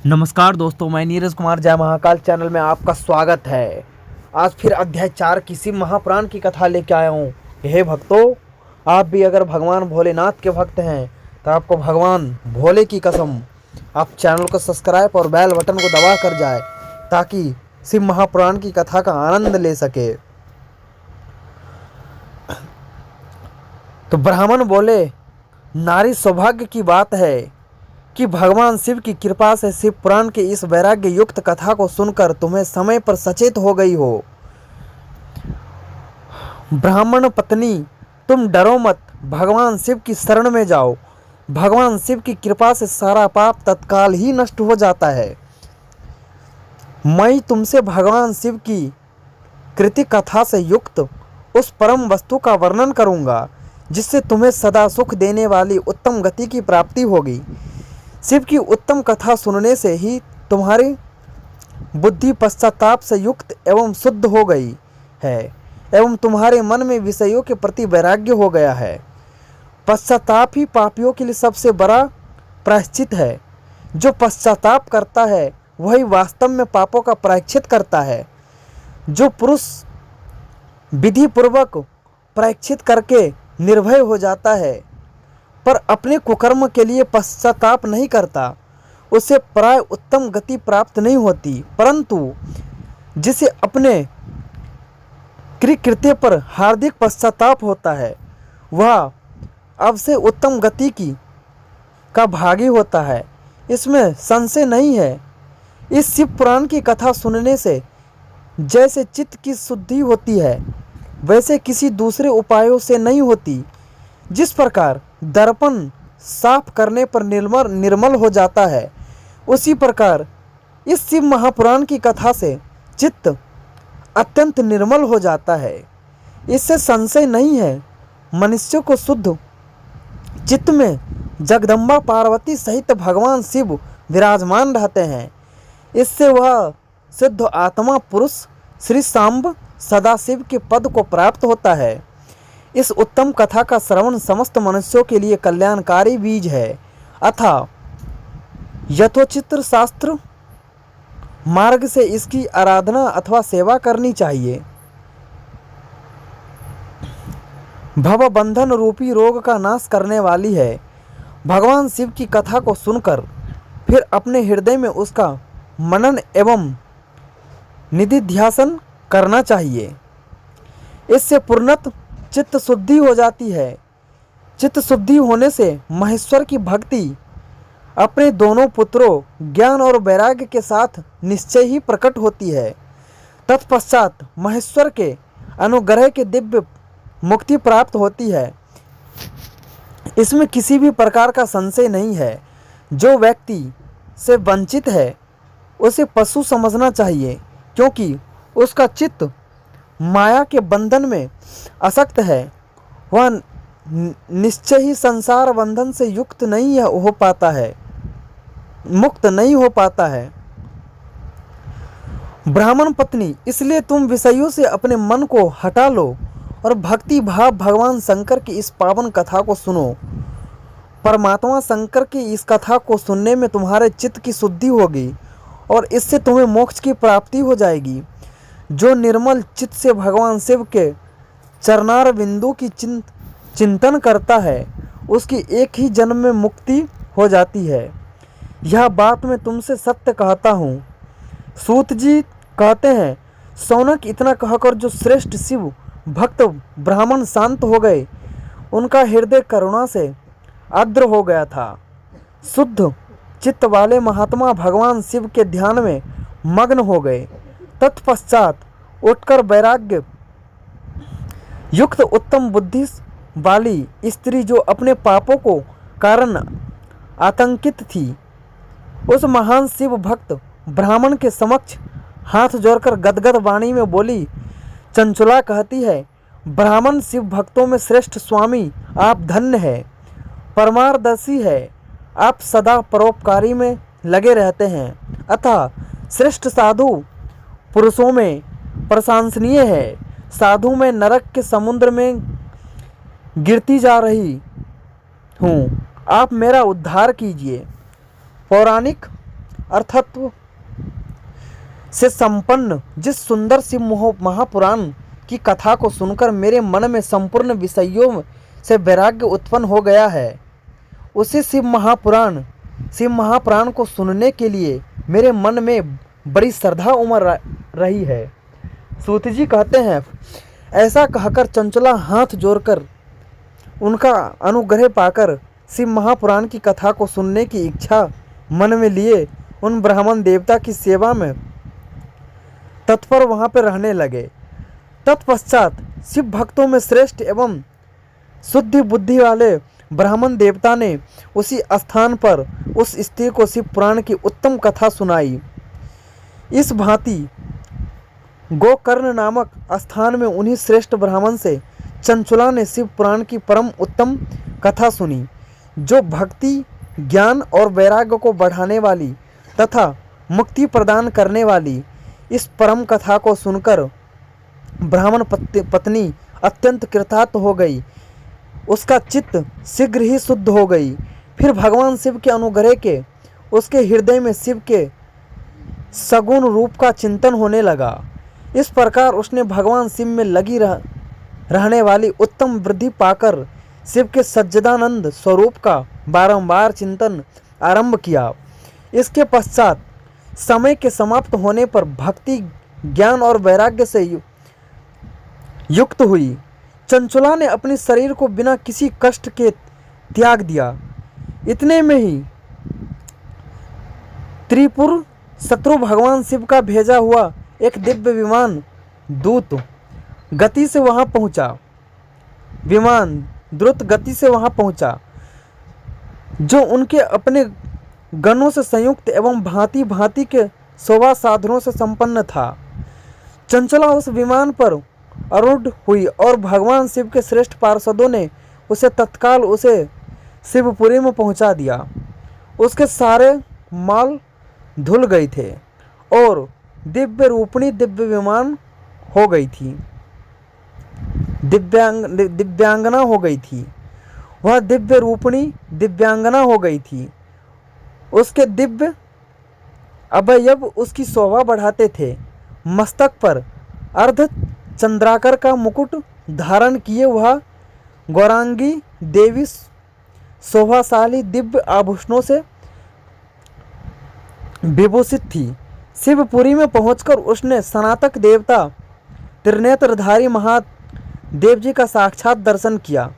नमस्कार दोस्तों, मैं नीरज कुमार जय महाकाल चैनल में आपका स्वागत है। आज फिर अध्याय 4 की शिव महापुराण की कथा लेके आया हूँ। हे भक्तों, आप भी अगर भगवान भोलेनाथ के भक्त हैं तो आपको भगवान भोले की कसम आप चैनल को सब्सक्राइब और बेल बटन को दबा कर जाए ताकि शिव महापुराण की कथा का आनंद ले सके। तो ब्राह्मण बोले, नारी सौभाग्य की बात है कि भगवान शिव की कृपा से शिव पुराण के इस वैराग्य युक्त कथा को सुनकर तुम्हें समय पर सचेत हो गई हो। ब्राह्मण पत्नी, तुम डरो मत, भगवान शिव की शरण में जाओ। भगवान शिव की कृपा से सारा पाप तत्काल ही नष्ट हो जाता है। मैं तुमसे भगवान शिव की कृति कथा से युक्त उस परम वस्तु का वर्णन करूंगा जिससे तुम्हें सदा सुख देने वाली उत्तम गति की प्राप्ति होगी। शिव की उत्तम कथा सुनने से ही तुम्हारी बुद्धि पश्चाताप से युक्त एवं शुद्ध हो गई है एवं तुम्हारे मन में विषयों के प्रति वैराग्य हो गया है। पश्चाताप ही पापियों के लिए सबसे बड़ा प्रायश्चित है। जो पश्चाताप करता है वही वास्तव में पापों का प्रायश्चित करता है। जो पुरुष विधि पूर्वक प्रायश्चित करके निर्भय हो जाता है पर अपने कुकर्म के लिए पश्चाताप नहीं करता, उसे प्राय उत्तम गति प्राप्त नहीं होती। परंतु जिसे अपने कृत्य पर हार्दिक पश्चाताप होता है वह अब से उत्तम गति का भागी होता है, इसमें संशय नहीं है। इस शिव पुराण की कथा सुनने से जैसे चित्त की शुद्धि होती है वैसे किसी दूसरे उपायों से नहीं होती। जिस प्रकार दर्पण साफ करने पर निर्मल हो जाता है, उसी प्रकार इस शिव महापुराण की कथा से चित्त अत्यंत निर्मल हो जाता है। इससे संशय नहीं है। मनुष्य को शुद्ध चित्त में जगदम्बा पार्वती सहित भगवान शिव विराजमान रहते हैं। इससे वह सिद्ध आत्मा पुरुष श्री सांब सदाशिव के पद को प्राप्त होता है। इस उत्तम कथा का श्रवण समस्त मनुष्यों के लिए कल्याणकारी बीज है। अथा यथोचित शास्त्र मार्ग से इसकी आराधना अथवा सेवा करनी चाहिए। भव बंधन रूपी रोग का नाश करने वाली है। भगवान शिव की कथा को सुनकर फिर अपने हृदय में उसका मनन एवं निधिध्यासन करना चाहिए। इससे पूर्णत चित्त शुद्धि हो जाती है। चित्त शुद्धि होने से महेश्वर की भक्ति अपने दोनों पुत्रों ज्ञान और वैराग्य के साथ निश्चय ही प्रकट होती है। तत्पश्चात महेश्वर के अनुग्रह के दिव्य मुक्ति प्राप्त होती है। इसमें किसी भी प्रकार का संशय नहीं है। जो व्यक्ति से वंचित है उसे पशु समझना चाहिए, क्योंकि उसका चित्त माया के बंधन में आसक्त है। वह निश्चय ही संसार बंधन से युक्त नहीं हो पाता है, मुक्त नहीं हो पाता है। ब्राह्मण पत्नी, इसलिए तुम विषयों से अपने मन को हटा लो और भक्ति भाव भगवान शंकर की इस पावन कथा को सुनो। परमात्मा शंकर की इस कथा को सुनने में तुम्हारे चित्त की शुद्धि होगी और इससे तुम्हें मोक्ष की प्राप्ति हो जाएगी। जो निर्मल चित्त से भगवान शिव के चरणार बिंदु की चिंतन करता है उसकी एक ही जन्म में मुक्ति हो जाती है। यह बात मैं तुमसे सत्य कहता हूँ। सूत जी कहते हैं, सौनक इतना कहकर जो श्रेष्ठ शिव भक्त ब्राह्मण शांत हो गए, उनका हृदय करुणा से आर्द्र हो गया था। शुद्ध चित्त वाले महात्मा भगवान शिव के ध्यान में मग्न हो गए। तत्पश्चात उठकर वैराग्य युक्त उत्तम बुद्धि वाली स्त्री जो अपने पापों को कारण आतंकित थी, उस महान शिव भक्त ब्राह्मण के समक्ष हाथ जोड़कर गदगद वाणी में बोली। चंचुला कहती है, ब्राह्मण शिव भक्तों में श्रेष्ठ स्वामी आप धन्य है, परमारदर्शी है। आप सदा परोपकारी में लगे रहते हैं। अतः श्रेष्ठ साधु पुरुषों में प्रशंसनीय है। साधु में नरक के समुद्र में गिरती जा रही हूँ, आप मेरा उद्धार कीजिए। पौराणिक अर्थत्व से संपन्न जिस सुंदर शिव महापुराण की कथा को सुनकर मेरे मन में संपूर्ण विषयों से वैराग्य उत्पन्न हो गया है, उसी शिव महापुराण को सुनने के लिए मेरे मन में बड़ी श्रद्धा उमड़ रही है। सूत जी कहते हैं, ऐसा कहकर चंचला हाथ जोड़कर उनका अनुग्रह पाकर शिव महापुराण की कथा को सुनने की इच्छा मन में लिए उन ब्राह्मण देवता की सेवा में तत्पर वहाँ पर रहने लगे। तत्पश्चात शिव भक्तों में श्रेष्ठ एवं शुद्ध बुद्धि वाले ब्राह्मण देवता ने उसी स्थान पर उस स्त्री को शिव पुराण की उत्तम कथा सुनाई। इस भांति गोकर्ण नामक स्थान में उन्हीं श्रेष्ठ ब्राह्मण से चंचला ने शिव पुराण की परम उत्तम कथा सुनी, जो भक्ति, ज्ञान और वैराग्य को बढ़ाने वाली तथा मुक्ति प्रदान करने वाली। इस परम कथा को सुनकर ब्राह्मण पत्नी अत्यंत कृतार्थ हो गई, उसका चित्त शीघ्र ही शुद्ध हो गई। फिर भगवान शिव के अनुग्रह के उसके हृदय में शिव के सगुण रूप का चिंतन होने लगा। इस प्रकार उसने भगवान शिव में लगी रहने वाली उत्तम वृद्धि पाकर शिव के सज्जदानंद स्वरूप का बारंबार चिंतन आरंभ किया। इसके पश्चात समय के समाप्त होने पर भक्ति, ज्ञान और वैराग्य से युक्त हुई चंचला ने अपने शरीर को बिना किसी कष्ट के त्याग दिया। इतने में ही त्रिपुर शत्रु भगवान शिव का भेजा हुआ एक दिव्य विमान दूत गति से वहां पहुंचा। विमान द्रुत गति से वहां पहुंचा, जो उनके अपने गणों से संयुक्त एवं भांति भांति के शोभा साधनों से संपन्न था। चंचला उस विमान पर आरूढ़ हुई और भगवान शिव के श्रेष्ठ पार्षदों ने उसे तत्काल उसे शिवपुरी में पहुंचा दिया। उसके सारे माल धुल गए थे और दिव्य रूपिणी दिव्य विमान हो गई थी, दिव्यांगना हो गई थी। वह दिव्य रूपिणी दिव्यांगना हो गई थी। उसके दिव्य अवयव उसकी शोभा बढ़ाते थे। मस्तक पर अर्ध चंद्राकर का मुकुट धारण किए वह गौरांगी देवी शोभाशाली दिव्य आभूषणों से विभूषित थी। शिवपुरी में पहुंचकर उसने सनातक देवता त्रिनेत्रधारी महादेव जी का साक्षात दर्शन किया।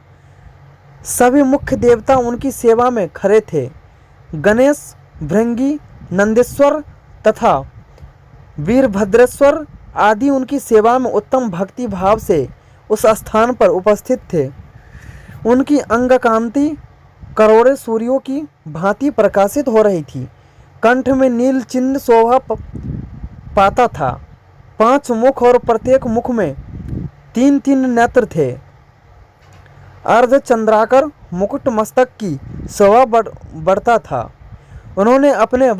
सभी मुख्य देवता उनकी सेवा में खड़े थे। गणेश, भृंगी, नंदेश्वर तथा वीरभद्रेश्वर आदि उनकी सेवा में उत्तम भक्ति भाव से उस स्थान पर उपस्थित थे। उनकी अंग कांति करोड़ों सूर्यों की भांति प्रकाशित हो रही थी। कंठ में नील चिन्ह शोभा पाता था। 5 मुख और प्रत्येक मुख में 3-3 नेत्र थे। अर्ध चंद्राकर मुकुट मस्तक की शोभा बढ़ता था। उन्होंने अपने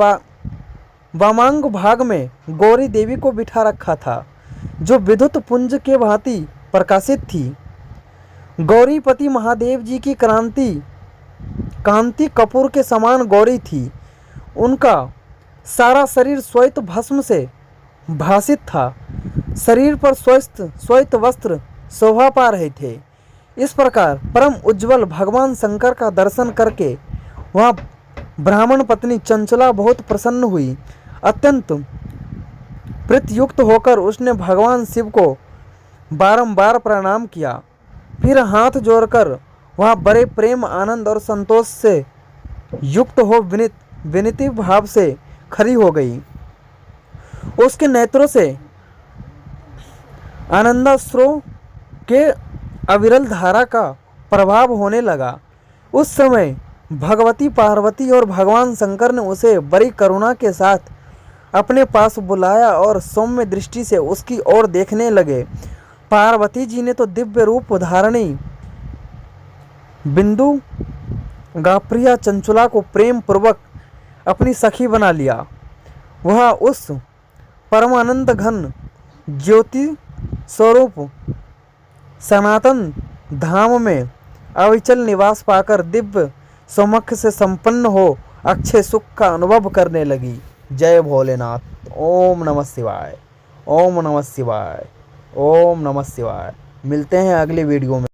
वामांग भाग में गौरी देवी को बिठा रखा था, जो विद्युत पुंज के भांति प्रकाशित थी। गौरीपति महादेव जी की कांति कपूर के समान गौरी थी। उनका सारा शरीर श्वेत भस्म से भासित था। शरीर पर श्वेत वस्त्र शोभा पा रहे थे। इस प्रकार परम उज्जवल भगवान शंकर का दर्शन करके वह ब्राह्मण पत्नी चंचला बहुत प्रसन्न हुई। अत्यंत प्रीतयुक्त होकर उसने भगवान शिव को बारंबार प्रणाम किया। फिर हाथ जोड़कर वह बड़े प्रेम, आनंद और संतोष से युक्त हो विनीत भाव से खड़ी हो गई। उसके नेत्रों से आनंदाश्रु के अविरल धारा का प्रभाव होने लगा। उस समय भगवती पार्वती और भगवान शंकर ने उसे बड़ी करुणा के साथ अपने पास बुलाया और सौम्य दृष्टि से उसकी ओर देखने लगे। पार्वती जी ने तो दिव्य रूप धारणी बिंदु गाप्रिया चंचला को प्रेम पूर्वक अपनी सखी बना लिया। वह उस परमानंद घन ज्योति स्वरूप सनातन धाम में अविचल निवास पाकर दिव्य सौमुख से संपन्न हो अक्षय सुख का अनुभव करने लगी। जय भोलेनाथ। ओम नमः शिवाय। ओम नमः शिवाय। ओम नमः शिवाय। मिलते हैं अगले वीडियो में।